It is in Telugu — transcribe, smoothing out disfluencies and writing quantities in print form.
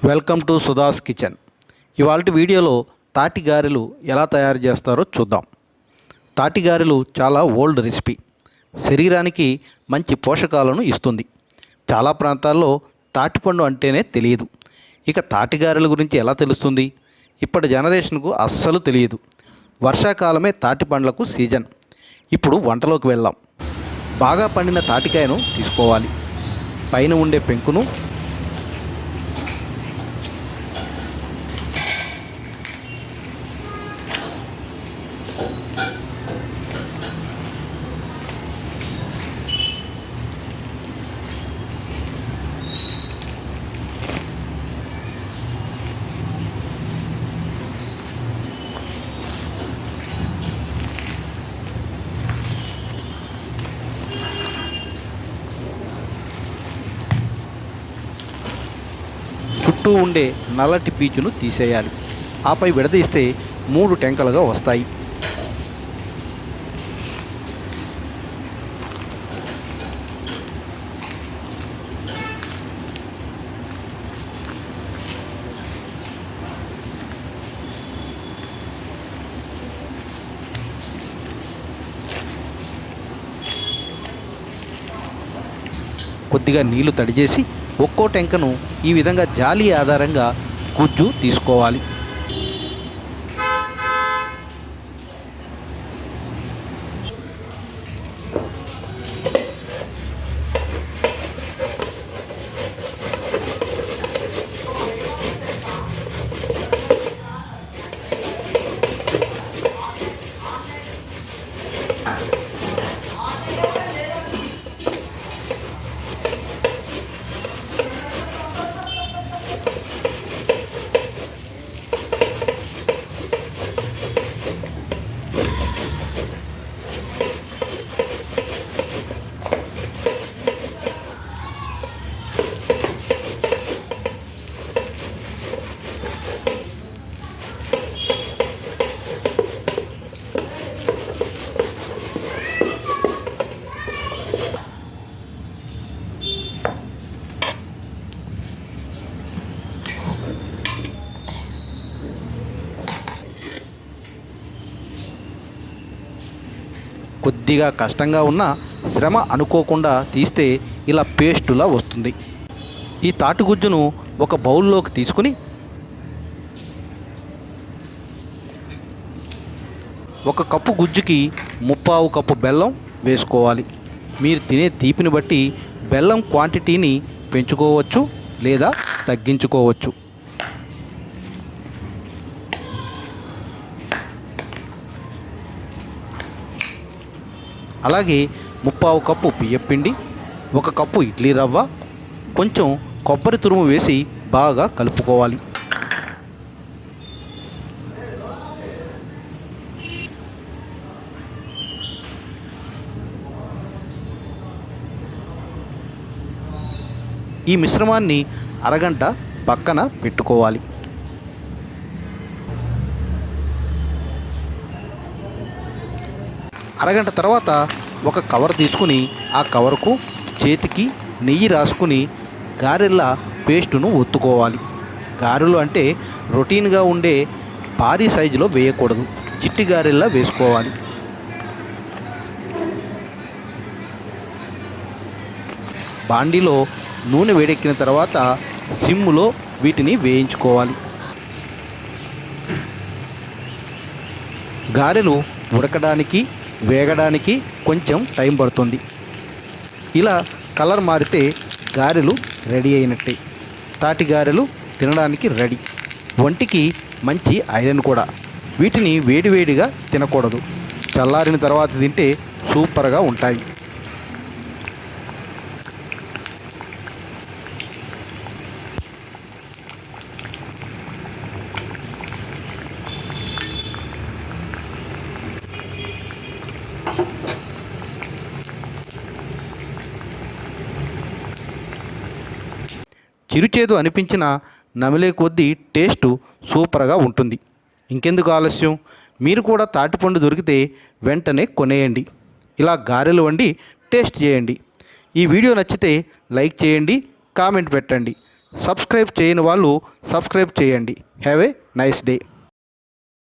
Welcome to Sudha's kitchen. ఇవాల్టి వీడియోలో తాటి గారెలు ఎలా తయారు చేస్తారో చూద్దాం. తాటి గారెలు చాలా ఓల్డ్ రెసిపీ. శరీరానికి మంచి పోషకాలను ఇస్తుంది. చాలా ప్రాంతాల్లో తాటిపండు అంటేనే తెలియదు. ఇక తాటి గారెల గురించి ఎలా తెలుస్తుంది? ఇప్పటి జనరేషన్కు అస్సలు తెలియదు. వర్షాకాలమే తాటి పండ్లకు సీజన్. ఇప్పుడు వంటలోకి వెళ్దాం. బాగా పండిన తాటికాయను తీసుకోవాలి. పైన ఉండే పెంకును చుట్టూ ఉండే నల్లటి పీచును తీసేయాలి. ఆపై విడదీస్తే 3 టెంకలుగా వస్తాయి. కొద్దిగా నీళ్లు తడిచేసి ఒక్కో టెంకను ఈ విధంగా జాలి ఆధారంగా గుజ్జు తీసుకోవాలి. కొద్దిగా కష్టంగా ఉన్న శ్రమ అనుకోకుండా తీస్తే ఇలా పేస్టులా వస్తుంది. ఈ తాటిగుజ్జును ఒక బౌల్లోకి తీసుకుని 1 కప్పు గుజ్జుకి 3/4 కప్పు బెల్లం వేసుకోవాలి. మీరు తినే తీపిని బట్టి బెల్లం క్వాంటిటీని పెంచుకోవచ్చు లేదా తగ్గించుకోవచ్చు. అలాగే 3/4 కప్పు బియ్యపిండి, 1 కప్పు ఇడ్లీ రవ్వ, కొంచెం కొబ్బరి తురుము వేసి బాగా కలుపుకోవాలి. ఈ మిశ్రమాన్ని అరగంట పక్కన పెట్టుకోవాలి. అరగంట తర్వాత ఒక కవర్ తీసుకుని ఆ కవర్కు చేతికి నెయ్యి రాసుకుని గారెల పేస్టును ఒత్తుకోవాలి. గారెలు అంటే రొటీన్గా ఉండే భారీ సైజులో వేయకూడదు, చిట్టి గారెల్లా వేసుకోవాలి. బాండీలో నూనె వేడెక్కిన తర్వాత సిమ్ములో వీటిని వేయించుకోవాలి. గారెలు ఉడకడానికి వేగడానికి కొంచెం టైం పడుతుంది. ఇలా కలర్ మారితే గారెలు రెడీ అయినట్టే. తాటి గారెలు తినడానికి రెడీ. ఒంటికి మంచి ఐరన్ కూడా. వీటిని వేడివేడిగా తినకూడదు, చల్లారిన తర్వాత తింటే సూపర్గా ఉంటాయి. చిరుచేదు అనిపించిన నమిలే కొద్దీ టేస్టు సూపర్గా ఉంటుంది. ఇంకెందుకు ఆలస్యం? మీరు కూడా తాటిపండు దొరికితే వెంటనే కొనేయండి. ఇలా గారెలు వండి టేస్ట్ చేయండి. ఈ వీడియో నచ్చితే లైక్ చేయండి, కామెంట్ పెట్టండి. సబ్స్క్రైబ్ చేయని వాళ్ళు సబ్స్క్రైబ్ చేయండి. Have a nice day.